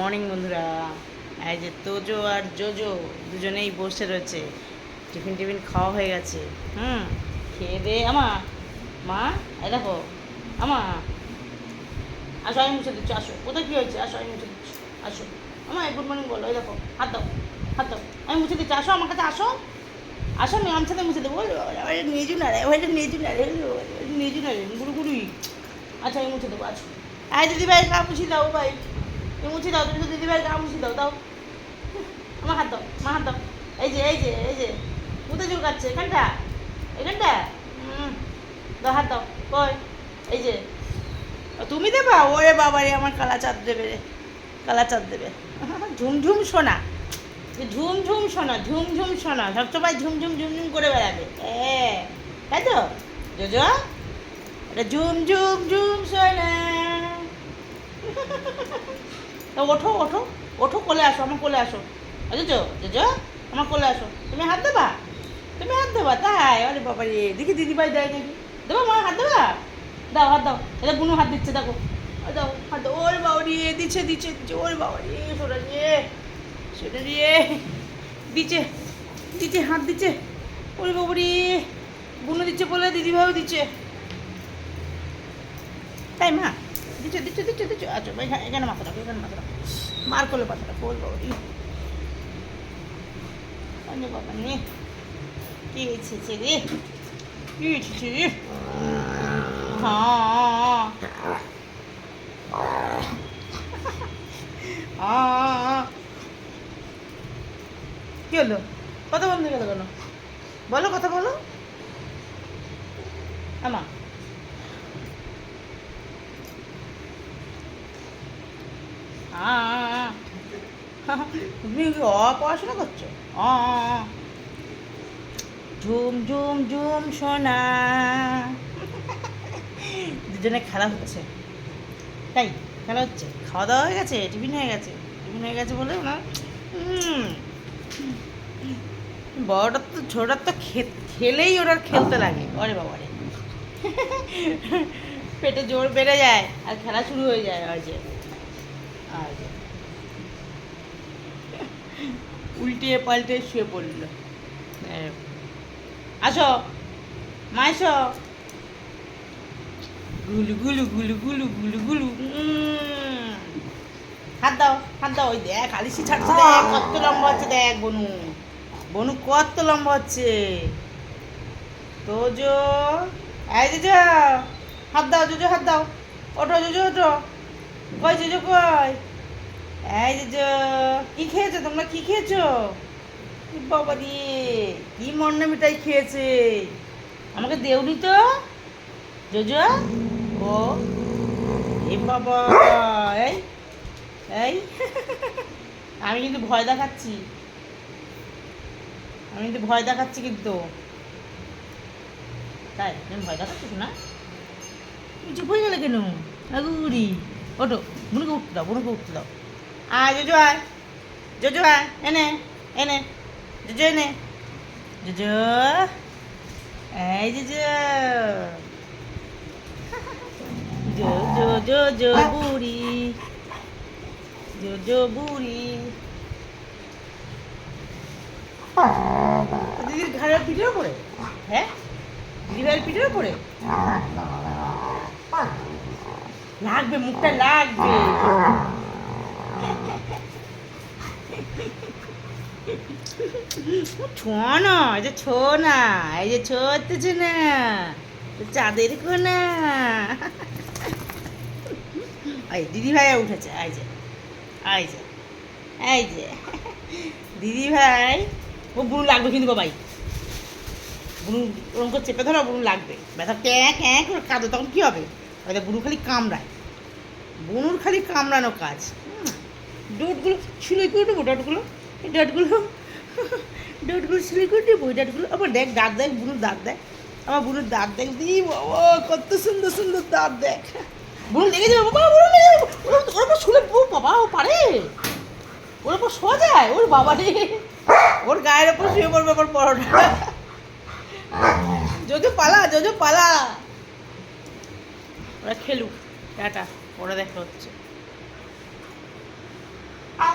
Morning বন্ধুরা, এই যে তোজো আর জোজো দুজনেই বসে রয়েছে। টিফিন খাওয়া হয়ে গেছে। খেয়ে দে মা এই দেখো আসো, আমি মুছে দিচ্ছি। আসো, কোথায় কী হয়েছে? আসো, আমি মুছে দিচ্ছি। আসো এই গুড মর্নিং বলো। এই দেখো, হাত দাও, আমি মুছে দিচ্ছি। আসো আমার কাছে, আসো আমি আমার সাথে মুছে দেবো। নিজু না রে, গুড়ি। আচ্ছা, আমি মুছে দেবো। আচ্ছা, দিদি ভাই গা মুছি দাও। ভাই তুমি মুছে দাও, তুমি তো দিদি ভাই গা মুছে দাও। আমার হাত দাও। এই যে কোথায় চুল কাটছে? এখানটা দাও, হাত দাও। কই? এই যে তুমি দেবা? ওরে বাবা রে, আমার কালা চাঁদ দেবে রে, ঝুমঝুম সোনা, ঝুমঝুম সোনা সবসময় ঝুমঝুম করে বেড়াবে। তাই তো জোজো? এটা ঝুম সোনা। ওঠো কোলে আসো, আমার কোলে আসো। জোজো আমার কোলে আসো। তুমি হাত দেবা? তাই? আরে বাবা রে, দেখি দিদিভাই দেয় নাকি। দেবো মা, হাত দেবা? দাও, হাত দাও। এটা বুনু হাত দিচ্ছে, দেখো। দাও, হাত দাও। ওরে বাবা রে, দিচ্ছে। ওরে বাবা রে, সোনা রে দিচ্ছে, হাত দিচ্ছে। ওরে বাবা রে, বুনু দিচ্ছে বলে দিদিভাইও দিচ্ছে। তাই মা? দিচ্ছে। আচ্ছা ভাই, এখানে মাথা রাখো, মার করলে মাথা রাখো। ওই বাবা রে, বাবা নে, কি হয়েছে রে? কি হলো? কথা বন্ধ গেল কেন? বলো, কথা বলো আমা। তুমি পড়াশোনা করছো? ঝুম সোনা। দুজনে খেলা হচ্ছে। তাই খেলা হচ্ছে? খাওয়া দাওয়া হয়ে গেছে? টিফিন হয়ে গেছে বলে না? বড়টার তো ছোটার তো খেলেই ওরা খেলতে লাগে। ওরে বাবা রে, পেটে জোর বেড়ে যায় আর খেলা শুরু হয়ে যায়। উল্টিয়ে পাল্টে শুয়ে পড়ল। আসো মা, এসো। গুলু। হাত দাও। ওই দেখ, আলিশি ছাড়ছে, দেখ কত লম্বা হচ্ছে। দেখ বনু কত লম্বা হচ্ছে। তোজো, এই জোজো হাত দাও। হাত দাও। ওঠো ওঠো। কই জোজো কই? এই জোজো, কি খেয়েছো তোমরা? কি খেয়েছো? বাবা রে, কি মন্না মিঠাই খেয়েছে। আমাকে দেউনি তো জোজো। ও এ বাবা, এই আমি কিন্তু ভয় দেখাচ্ছি, কিন্তু তাই তুমি ভয় দেখাচ্ছিস না? তুমি চুপ হয়ে গেলে কেন? আগুরি, ওঠো, বুনুকে উঠতে দাও। আয় জোজো, আয় এনে জোজো, জোজো, এই জোজো বুড়ি, দিদির ঘাড়ের পিঠের উপরে? হ্যাঁ, দিদিভাইয়ের পিঠের উপরে লাগবে, মুখটা লাগবে। ছোনা, এই যে ছোনা, ছোট্ট না, চাঁদের কোনা। এই দিদিভাই উঠেছে। এই যে দিদিভাই। ও বুনু লাগবে কিন্তু বাবাই, বুনু ওরকম করে চেপে ধরো, বুনু লাগবে। ব্যথা ক্যাঁ করে কাঁদো, তখন কী হবে? হয়তো বুনু খালি কামড়ায়, বুনুর খালি কামড়ানো কাজ। ডোটগুলো সিলাই করে দেবো, ডটগুলো সিলাই করে দেবো। ডটগুলো আবার দেখ, দাঁত দেখ, বুনুর দাঁত দেখ, আমার বুনুর দাঁত দেখ। দি বাবা, কত সুন্দর দাঁত দেখ। বুনু লেগে যাবে বাবা, ওর উপর শুলে বাবা, ও পারে? ওর উপর শোয়া যায়? ওর বাবা রে, ওর গায়ের ওপর শুয়ে পড়বে আবার পরোটা। জোজো পালা। ওরা খেলুক, টাটা, ওরা দেখা হচ্ছে।